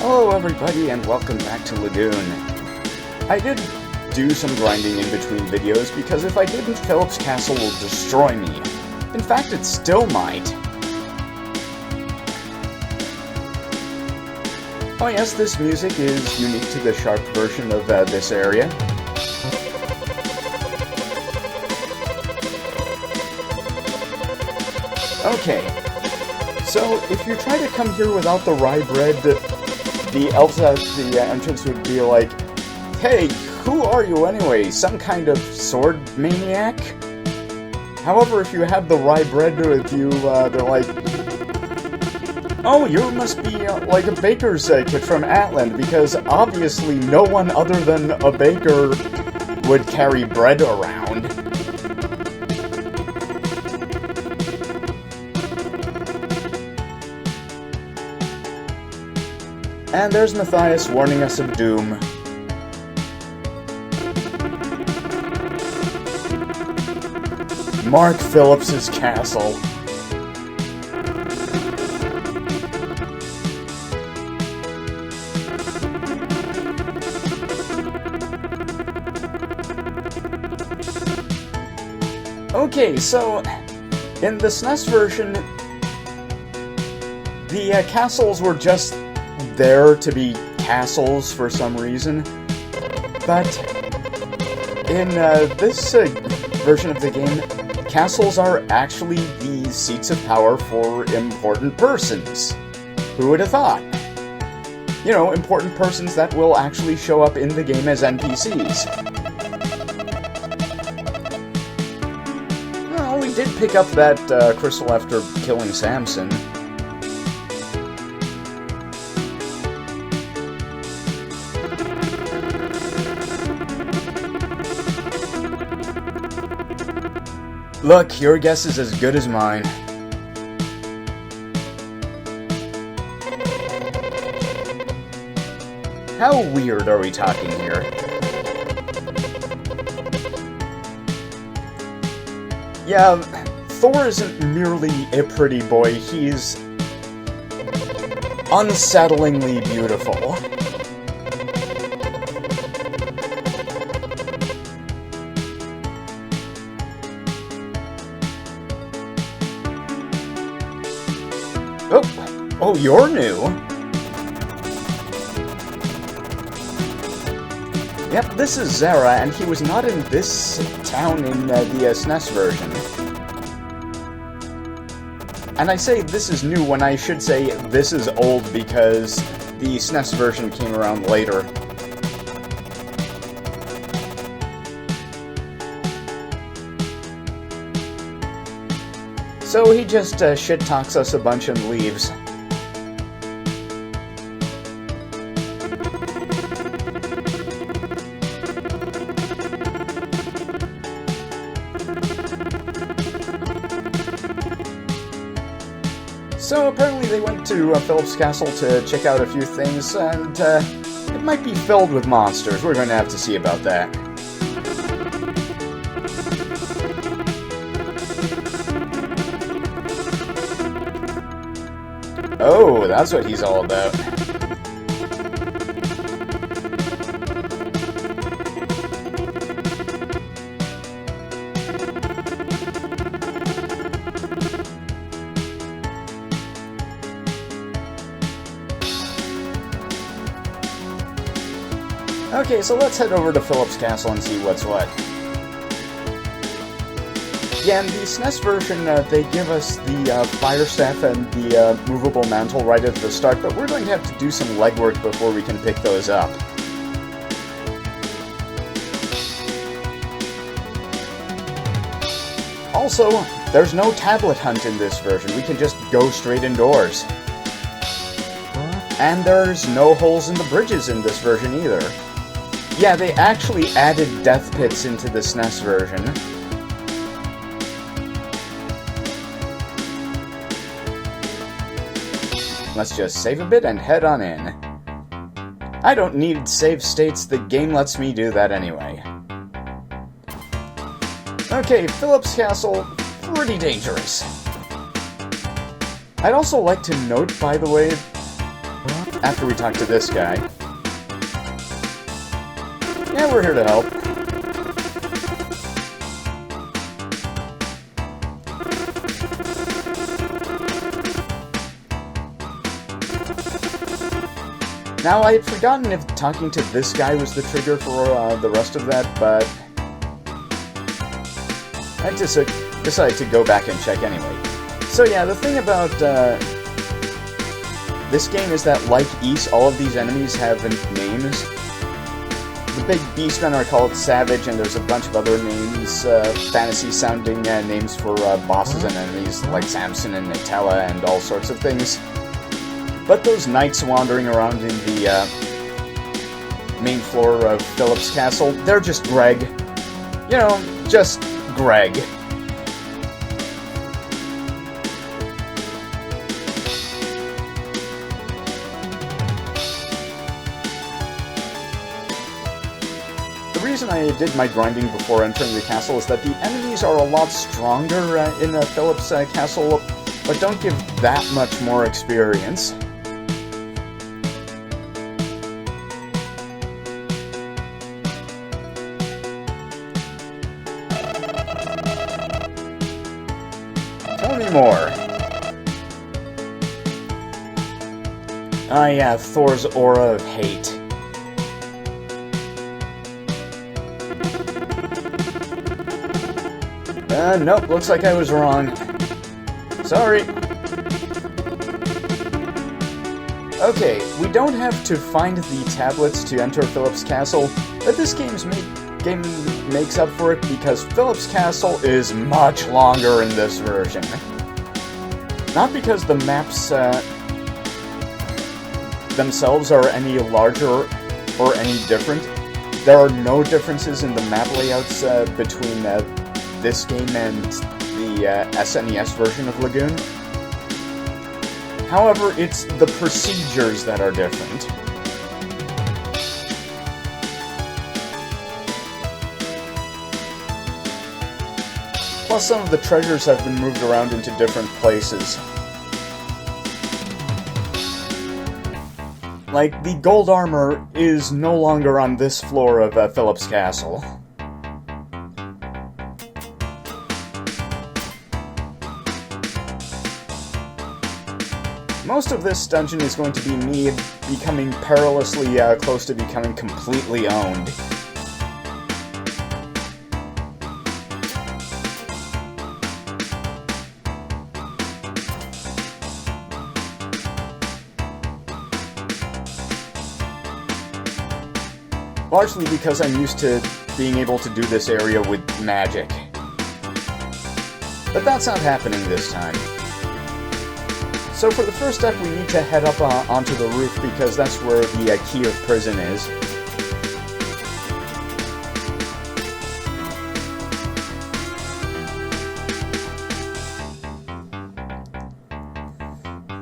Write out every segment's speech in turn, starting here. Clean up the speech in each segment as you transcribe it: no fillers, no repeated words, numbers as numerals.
Hello everybody and welcome back to Lagoon. I did do some grinding in between videos because if I didn't, Philip's Castle will destroy me. In fact, it still might. Oh yes, this music is unique to the Sharp version of this area. Okay, so if you try to come here without the rye bread, the elves at the entrance would be like, "Hey, who are you anyway? Some kind of sword maniac?" However, if you have the rye bread with you, they're like, "Oh, you must be like a baker's kid from Atland, because obviously no one other than a baker would carry bread around." And there's Matthias warning us of doom. Mark Phillips's castle. Okay, so in the SNES version, the castles were just there to be castles for some reason, but in this version of the game, castles are actually the seats of power for important persons. Who would have thought? You know, important persons that will actually show up in the game as NPCs. Well, we did pick up that crystal after killing Samson. Look, your guess is as good as mine. How weird are we talking here? Yeah, Thor isn't merely a pretty boy, he's unsettlingly beautiful. Oh, you're new? Yep, this is Zara, and he was not in this town in the SNES version. And I say this is new when I should say this is old because the SNES version came around later. So he just shit-talks us a bunch and leaves. So apparently they went to Philip's Castle to check out a few things, and it might be filled with monsters. We're going to have to see about that. Oh, that's what he's all about. Okay, so let's head over to Philip's Castle and see what's what. Yeah, in the SNES version, they give us the fire staff and the movable mantle right at the start, but we're going to have to do some legwork before we can pick those up. Also, there's no tablet hunt in this version. We can just go straight indoors. And there's no holes in the bridges in this version either. Yeah, they actually added death pits into the SNES version. Let's just save a bit and head on in. I don't need save states, the game lets me do that anyway. Okay, Philip's Castle, pretty dangerous. I'd also like to note, by the way, after we talk to this guy. Yeah, we're here to help. Now, I had forgotten if talking to this guy was the trigger for the rest of that, but I just decided to go back and check anyway. So yeah, the thing about this game is that, like Ys, all of these enemies have names. The big beastmen are called Savage, and there's a bunch of other names, fantasy-sounding names for bosses and enemies, like Samson and Nutella and all sorts of things. But those knights wandering around in the main floor of Philip's castle, they're just Greg. You know, just Greg. The reason I did my grinding before entering the castle is that the enemies are a lot stronger in Philip's castle, but don't give that much more experience. Tell me more. Ah yeah, Thor's aura of hate. Nope, looks like I was wrong. Sorry. Okay, we don't have to find the tablets to enter Philip's castle, but this game makes up for it because Philip's castle is much longer in this version. Not because the maps themselves are any larger or any different. There are no differences in the map layouts between this game and the SNES version of Lagoon. However, it's the procedures that are different. Plus, some of the treasures have been moved around into different places. Like, the gold armor is no longer on this floor of Philip's castle. Most of this dungeon is going to be me becoming perilously close to becoming completely owned. Largely because I'm used to being able to do this area with magic. But that's not happening this time. So for the first step, we need to head up onto the roof because that's where the key of prison is.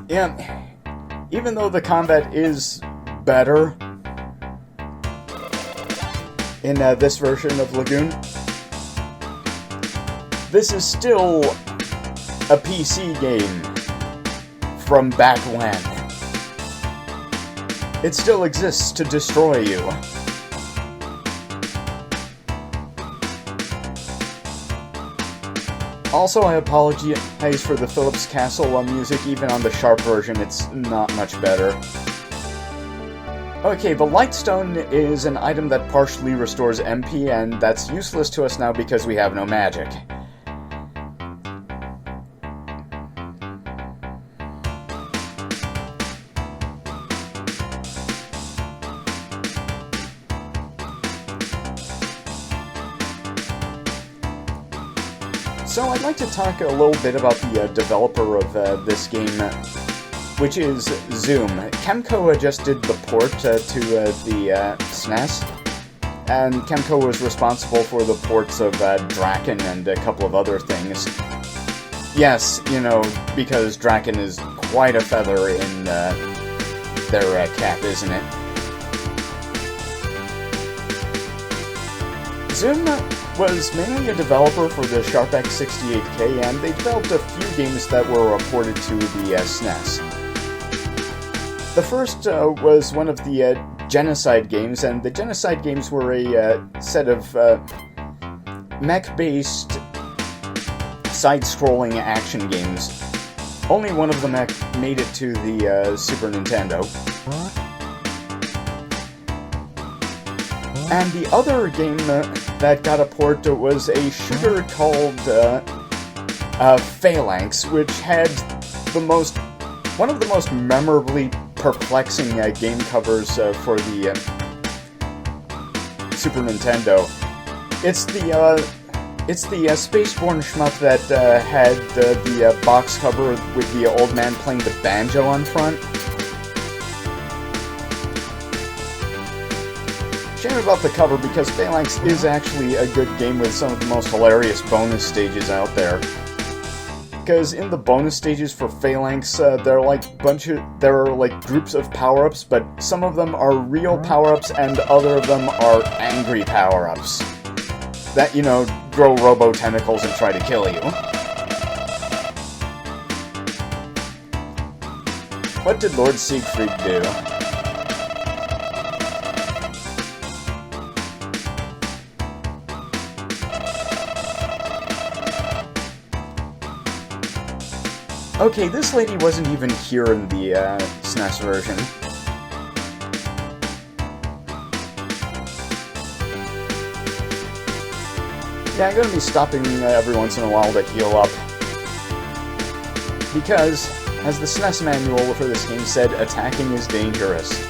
Yeah, even though the combat is better in this version of Lagoon, this is still a PC game from back when. It still exists to destroy you. Also, I apologize for the Philip's Castle music. Even on the Sharp version, it's not much better. Okay, the Lightstone is an item that partially restores MP, and that's useless to us now because we have no magic. So I'd like to talk a little bit about the developer of this game, which is Zoom. Kemco just did the port to the SNES, and Kemco was responsible for the ports of Draken and a couple of other things. Yes, you know, because Draken is quite a feather in their cap, isn't it? Zoom was mainly a developer for the Sharp x68k, and they developed a few games that were ported to the SNES. The first was one of the Genocide games, and the Genocide games were a set of mech-based side-scrolling action games. Only one of them made it to the Super Nintendo. And the other game that got a port was a shooter called Phalanx, which had one of the most memorably perplexing game covers for the Super Nintendo. It's the Spaceborne shmup that had the box cover with the old man playing the banjo on front. Shame about the cover, because Phalanx is actually a good game with some of the most hilarious bonus stages out there. Because in the bonus stages for Phalanx, there are like groups of power-ups, but some of them are real power-ups and other of them are angry power-ups that, you know, grow robo-tentacles and try to kill you. What did Lord Siegfried do? Okay, this lady wasn't even here in the SNES version. Yeah, I'm gonna be stopping every once in a while to heal up. Because, as the SNES manual for this game said, attacking is dangerous.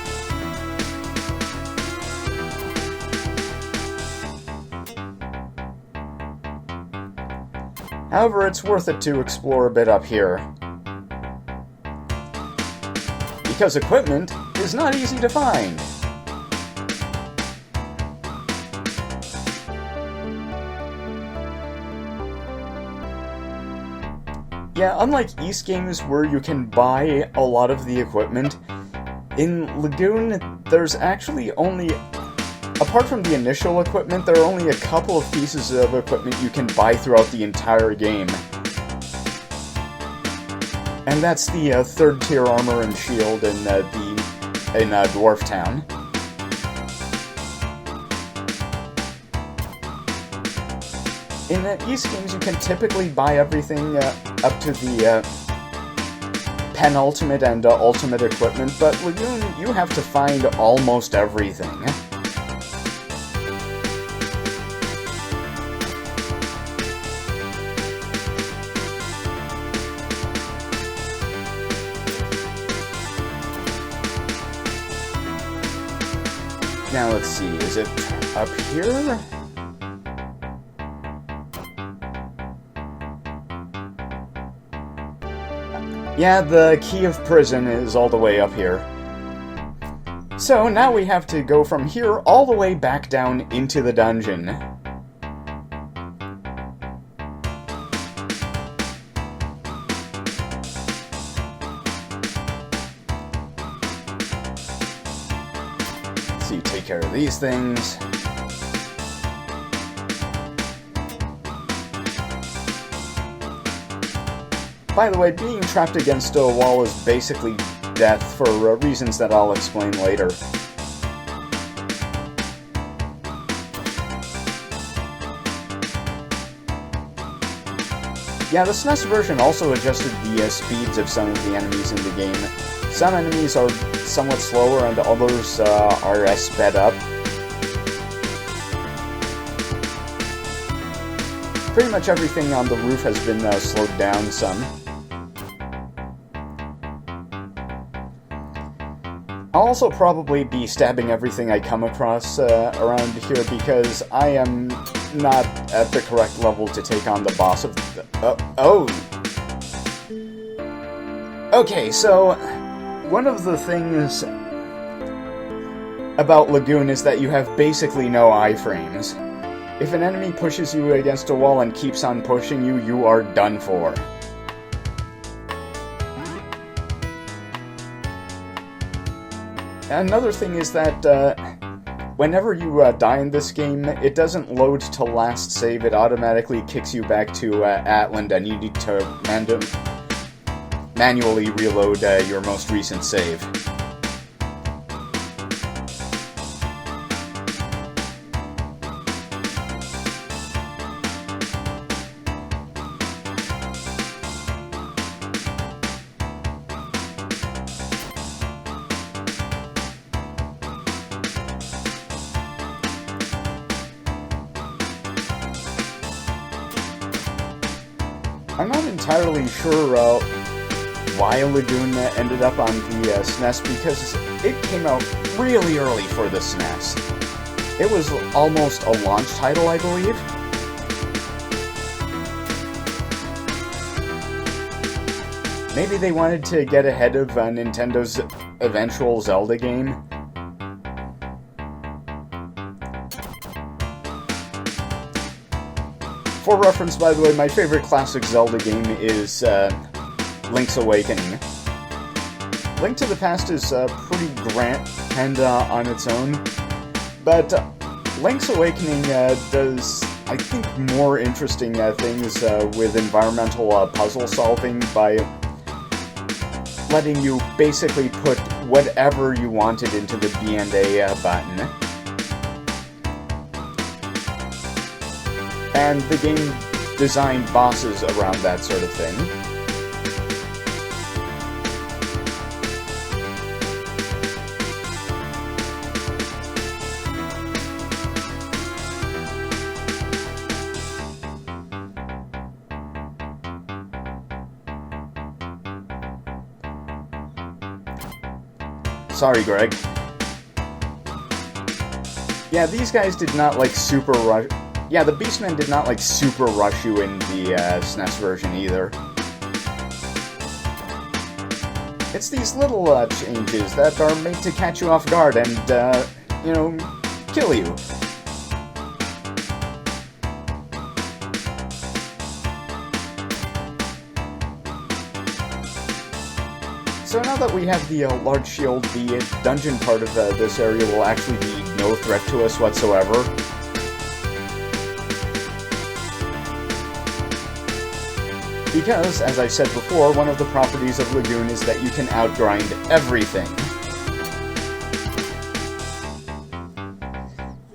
However, it's worth it to explore a bit up here. Because equipment is not easy to find. Yeah, unlike East games where you can buy a lot of the equipment, in Lagoon, there's actually only, apart from the initial equipment, there are only a couple of pieces of equipment you can buy throughout the entire game. And that's the third-tier armor and shield in Dwarf Town. In East games, you can typically buy everything up to the penultimate and ultimate equipment, but Lagoon, you have to find almost everything. Now let's see, is it up here? Yeah, the key of prison is all the way up here. So now we have to go from here all the way back down into the dungeon. So you take care of these things. By the way, being trapped against a wall is basically death for reasons that I'll explain later. Yeah, the SNES version also adjusted the speeds of some of the enemies in the game. Some enemies are somewhat slower and others are sped up. Pretty much everything on the roof has been slowed down some. I'll also probably be stabbing everything I come across around here because I am not at the correct level to take on the boss of the... oh! Okay, so one of the things about Lagoon is that you have basically no iframes. If an enemy pushes you against a wall and keeps on pushing you, you are done for. Another thing is that whenever you die in this game, it doesn't load to last save, it automatically kicks you back to Atland and you need to manually reload your most recent save. entirely sure why Lagoon ended up on the SNES, because it came out really early for the SNES. It was almost a launch title, I believe. Maybe they wanted to get ahead of Nintendo's eventual Zelda game. For reference, by the way, my favorite classic Zelda game is Link's Awakening. Link to the Past is pretty grand on its own, but Link's Awakening does, I think, more interesting things with environmental puzzle solving by letting you basically put whatever you wanted into the B and A button. And the game designed bosses around that sort of thing. Sorry, Greg. Yeah, these guys did not like super rush. Yeah, the Beastmen did not like super rush you in the SNES version either. It's these little changes that are made to catch you off guard and, you know, kill you. So now that we have the large shield, the dungeon part of this area will actually be no threat to us whatsoever. Because, as I said before, one of the properties of Lagoon is that you can outgrind everything.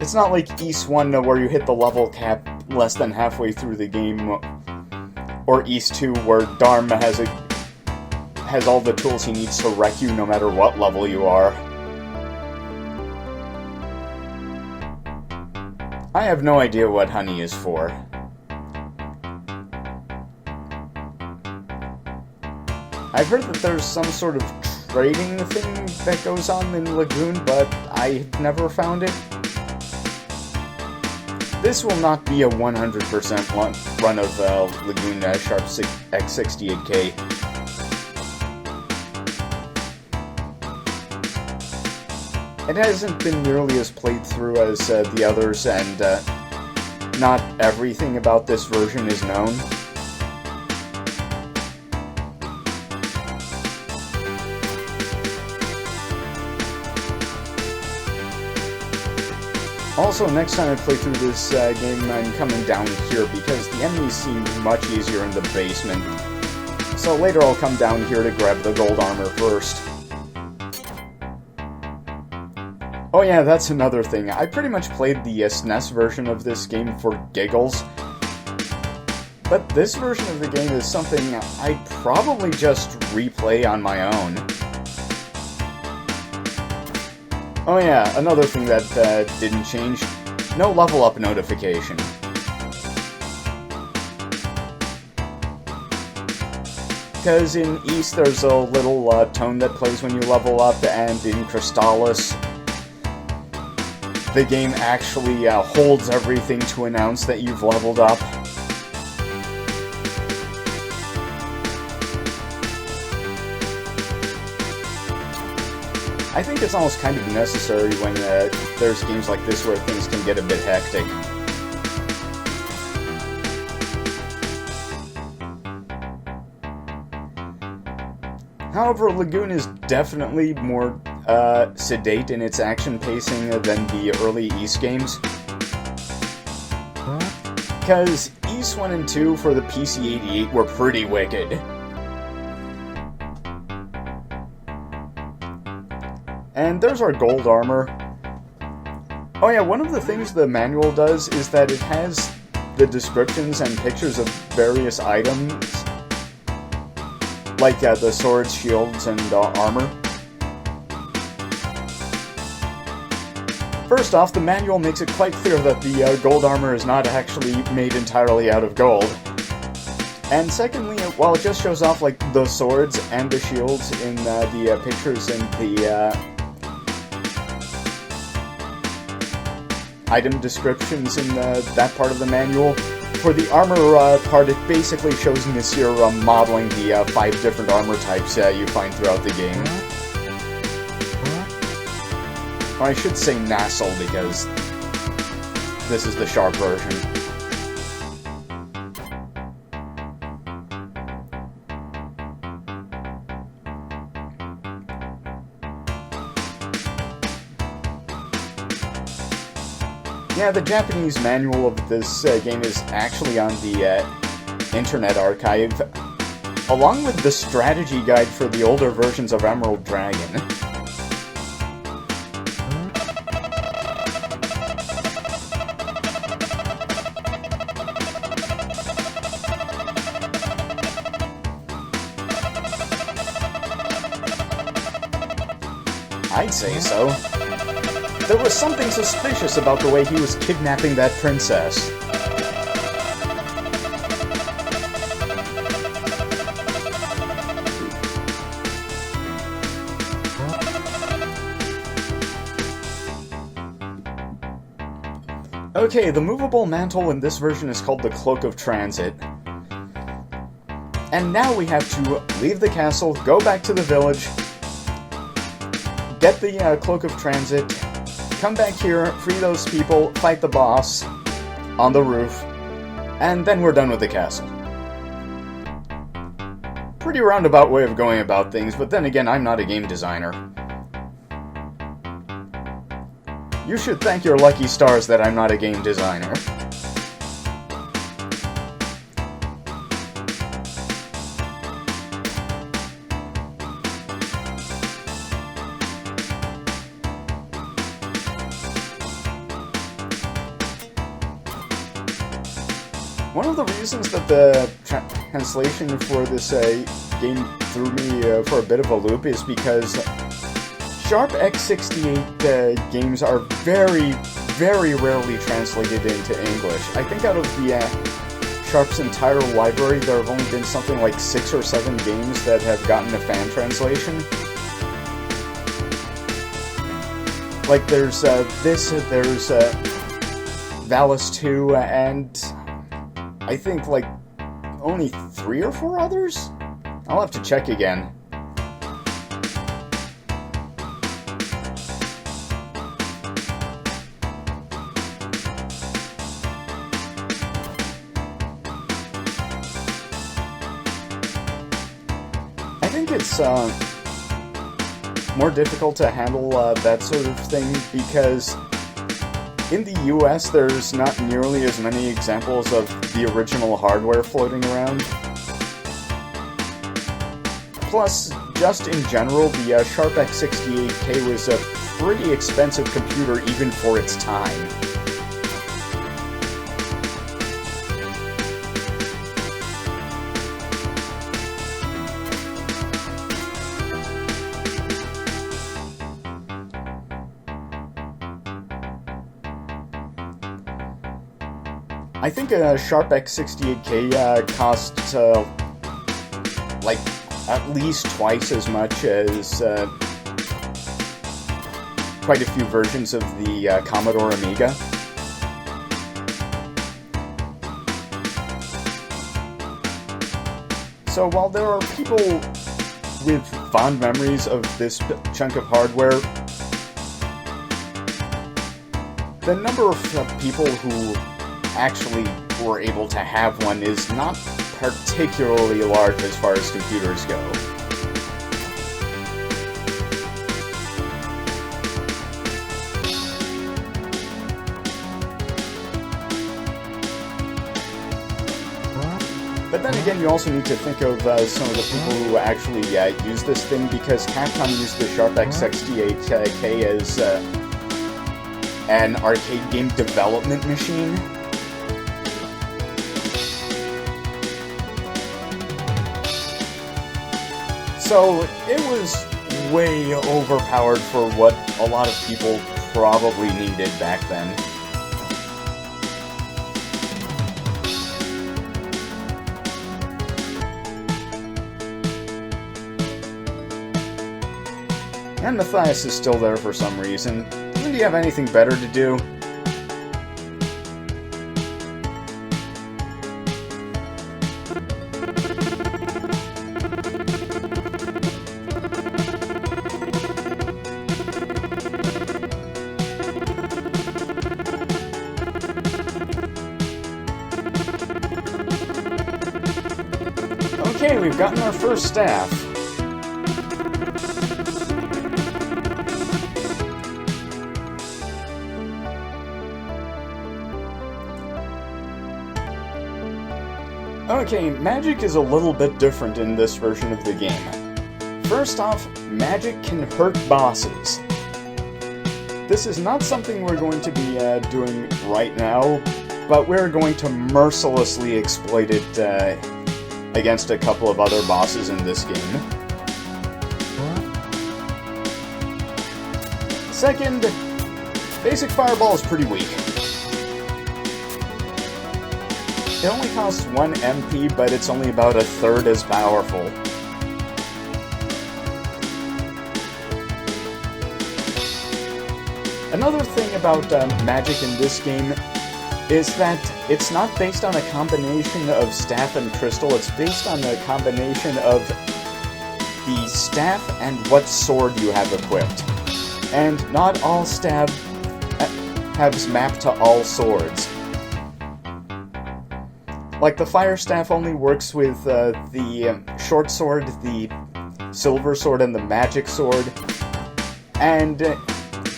It's not like East 1 where you hit the level cap less than halfway through the game, or East 2 where Dharm has all the tools he needs to wreck you no matter what level you are. I have no idea what honey is for. I've heard that there's some sort of trading thing that goes on in Lagoon, but I've never found it. This will not be a 100% run of Lagoon Sharp x68k. It hasn't been nearly as played through as the others, and not everything about this version is known. Also, next time I play through this game, I'm coming down here because the enemies seem much easier in the basement. So later I'll come down here to grab the gold armor first. Oh yeah, that's another thing. I pretty much played the SNES version of this game for giggles. But this version of the game is something I'd probably just replay on my own. Oh yeah, another thing that didn't change. No level up notification. Because in East there's a little tone that plays when you level up, and in Crystallis the game actually holds everything to announce that you've leveled up. I think it's almost kind of necessary when there's games like this where things can get a bit hectic. However, Lagoon is definitely more sedate in its action pacing than the early East games. Because East 1 and 2 for the PC-88 were pretty wicked. And there's our gold armor. Oh yeah, one of the things the manual does is that it has the descriptions and pictures of various items, like the swords, shields, and armor. First off, the manual makes it quite clear that the gold armor is not actually made entirely out of gold. And secondly, while it just shows off like the swords and the shields in the pictures in the item descriptions in that part of the manual, for the armor part, it basically shows Monsieur modeling the 5 different armor types you find throughout the game. Or I should say Nassel, because this is the Sharp version. Yeah, the Japanese manual of this game is actually on the Internet Archive, along with the strategy guide for the older versions of Emerald Dragon. I'd say so. There was something suspicious about the way he was kidnapping that princess. Okay, the movable mantle in this version is called the Cloak of Transit. And now we have to leave the castle, go back to the village, get the Cloak of Transit, come back here, free those people, fight the boss on the roof, and then we're done with the castle. Pretty roundabout way of going about things, but then again, I'm not a game designer. You should thank your lucky stars that I'm not a game designer. One of the reasons that the translation for this game threw me for a bit of a loop is because Sharp x68 games are very, very rarely translated into English. I think out of the Sharp's entire library, there have only been something like 6 or 7 games that have gotten a fan translation. Like there's this, there's Valis 2, and I think, like, only 3 or 4 others? I'll have to check again. I think it's more difficult to handle that sort of thing because in the US, there's not nearly as many examples of the original hardware floating around. Plus, just in general, the Sharp x68k was a pretty expensive computer even for its time. I think a Sharp x68k costs like at least twice as much as quite a few versions of the Commodore Amiga. So while there are people with fond memories of this chunk of hardware, the number of people who actually were able to have one is not particularly large as far as computers go. But then again, you also need to think of some of the people who actually use this thing, because Capcom used the Sharp x68k as an arcade game development machine. So it was way overpowered for what a lot of people probably needed back then. And Matthias is still there for some reason. Doesn't he have anything better to do? Okay, we've gotten our first staff. Okay, magic is a little bit different in this version of the game. First off, magic can hurt bosses. This is not something we're going to be doing right now, but we're going to mercilessly exploit it against a couple of other bosses in this game. Second, basic fireball is pretty weak. It only costs 1 MP, but it's only about a third as powerful. Another thing about magic in this game is that it's not based on a combination of staff and crystal, it's based on a combination of the staff and what sword you have equipped. And not all staff has mapped to all swords. Like, the fire staff only works with the short sword, the silver sword, and the magic sword. And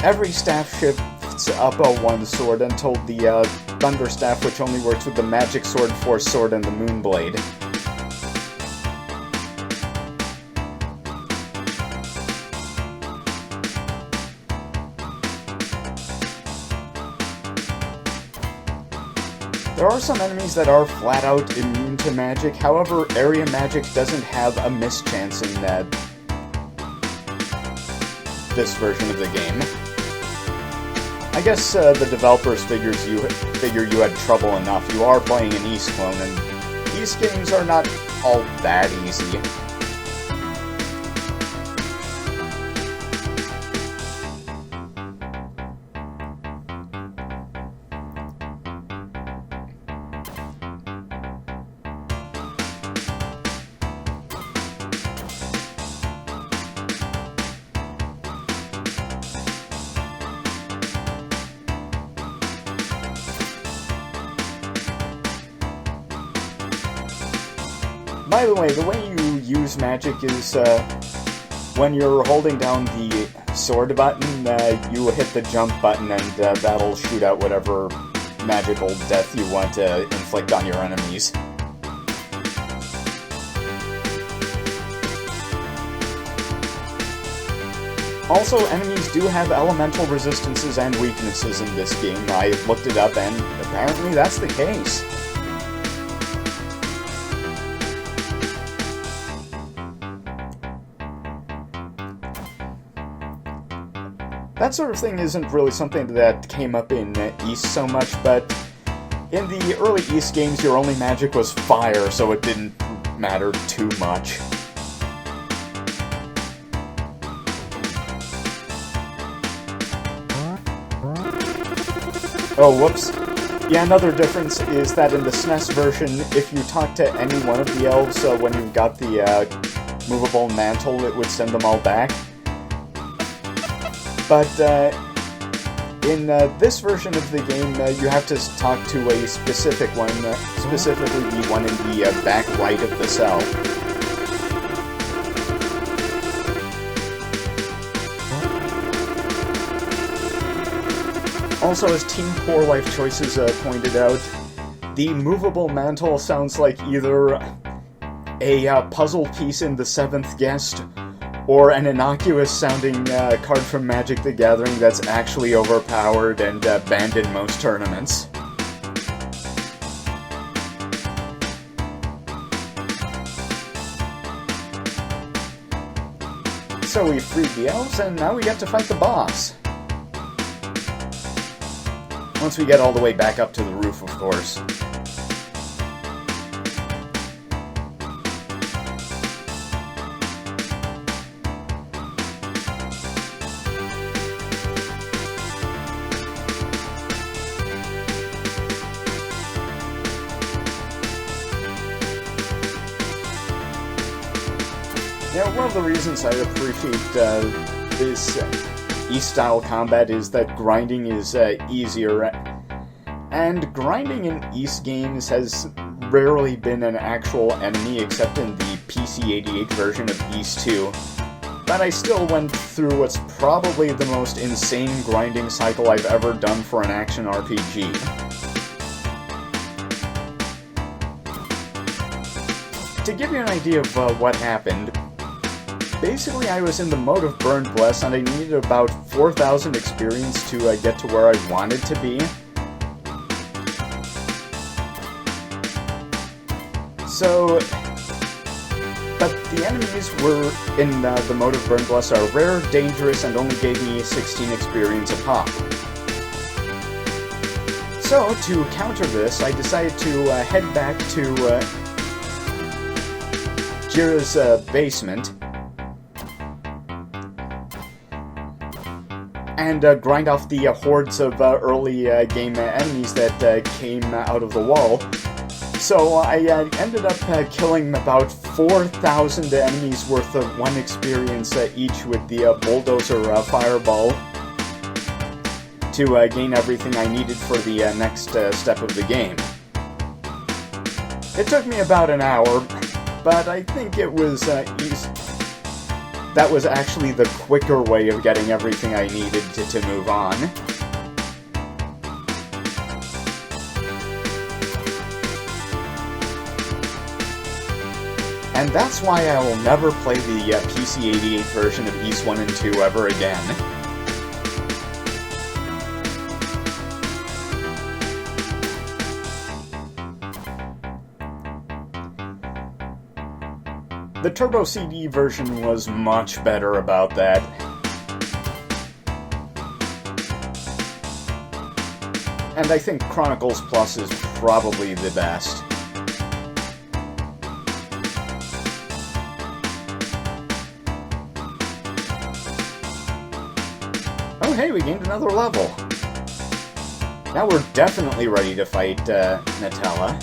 every staff shifts up one sword until the thunder staff, which only works with the magic sword, force sword, and the moon blade. There are some enemies that are flat out immune to magic, however, area magic doesn't have a mischance in this version of the game. I guess the developers figure you had trouble enough. You are playing an East clone, and these games are not all that easy. By the way you use magic is when you're holding down the sword button, you hit the jump button and that'll shoot out whatever magical death you want to inflict on your enemies. Also, enemies do have elemental resistances and weaknesses in this game. I looked it up and apparently that's the case. That sort of thing isn't really something that came up in East so much, but in the early East games your only magic was fire, so it didn't matter too much. Oh, whoops. Yeah, another difference is that in the SNES version, if you talk to any one of the elves, when you got the movable mantle, it would send them all back. But in this version of the game, you have to talk to a specific one, specifically the one in the back right of the cell. Also, as Team Poor Life Choices pointed out, the movable mantle sounds like either a puzzle piece in The Seventh Guest, or an innocuous-sounding card from Magic the Gathering that's actually overpowered and banned in most tournaments. So we freed the elves, and now we get to fight the boss. Once we get all the way back up to the roof, of course. Yeah, one of the reasons I appreciate this Ys-style combat is that grinding is easier, and grinding in Ys games has rarely been an actual enemy except in the PC-88 version of Ys 2. But I still went through what's probably the most insane grinding cycle I've ever done for an action RPG. To give you an idea of what happened, basically I was in the mode of Burned Bless and I needed about 4,000 experience to get to where I wanted to be. So, but the enemies were in the mode of Burned Bless are rare, dangerous, and only gave me 16 experience a pop. So, to counter this, I decided to head back to Jira's basement and grind off the hordes of early game enemies that came out of the wall. So I ended up killing about 4,000 enemies worth of 1 experience each with the bulldozer fireball to gain everything I needed for the next step of the game. It took me about an hour, but I think it was that was actually the quicker way of getting everything I needed to move on. And that's why I will never play the PC-88 version of Ys 1 and 2 ever again. The Turbo CD version was much better about that. And I think Chronicles Plus is probably the best. Oh hey, we gained another level. Now we're definitely ready to fight Nutella.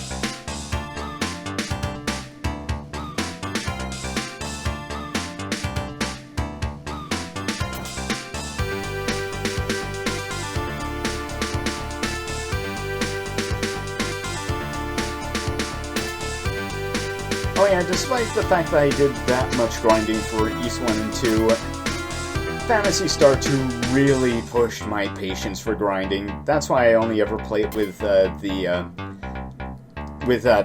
Oh yeah, despite the fact that I did that much grinding for Ys 1 and 2, Phantasy Star 2 really pushed my patience for grinding. That's why I only ever play it with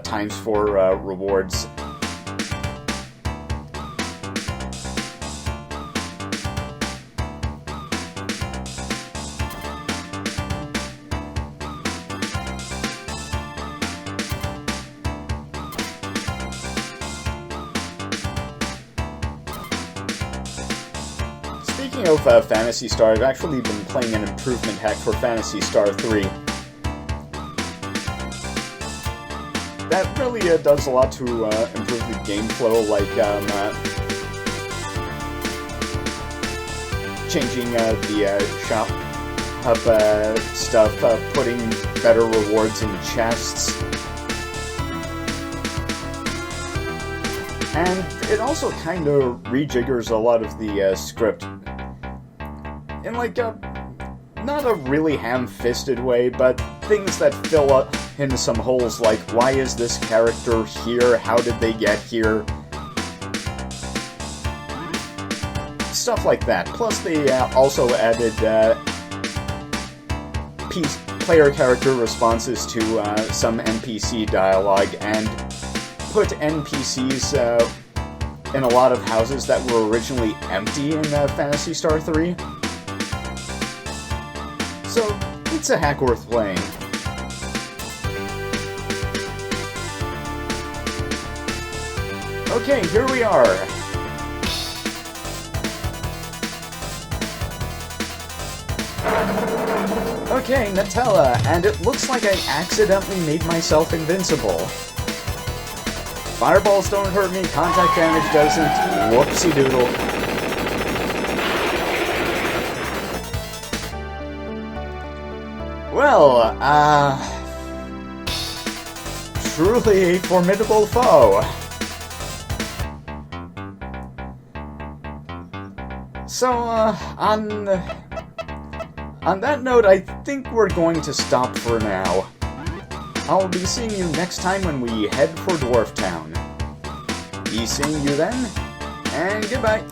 times for rewards. Speaking of Phantasy Star, I've actually been playing an improvement hack for Phantasy Star 3. That really does a lot to improve the game flow, like changing the shop up stuff, putting better rewards in chests. And it also kind of rejiggers a lot of the script. In like not a really ham-fisted way, but things that fill up in some holes, like why is this character here, how did they get here, stuff like that. Plus they also added player character responses to some NPC dialogue, and put NPCs in a lot of houses that were originally empty in Phantasy Star 3. So, it's a hack worth playing. Okay, here we are. Okay, Nutella, and it looks like I accidentally made myself invincible. Fireballs don't hurt me, contact damage doesn't. Whoopsie doodle. Well, truly a formidable foe. So, on that note, I think we're going to stop for now. I'll be seeing you next time when we head for Dwarf Town. Be seeing you then, and goodbye.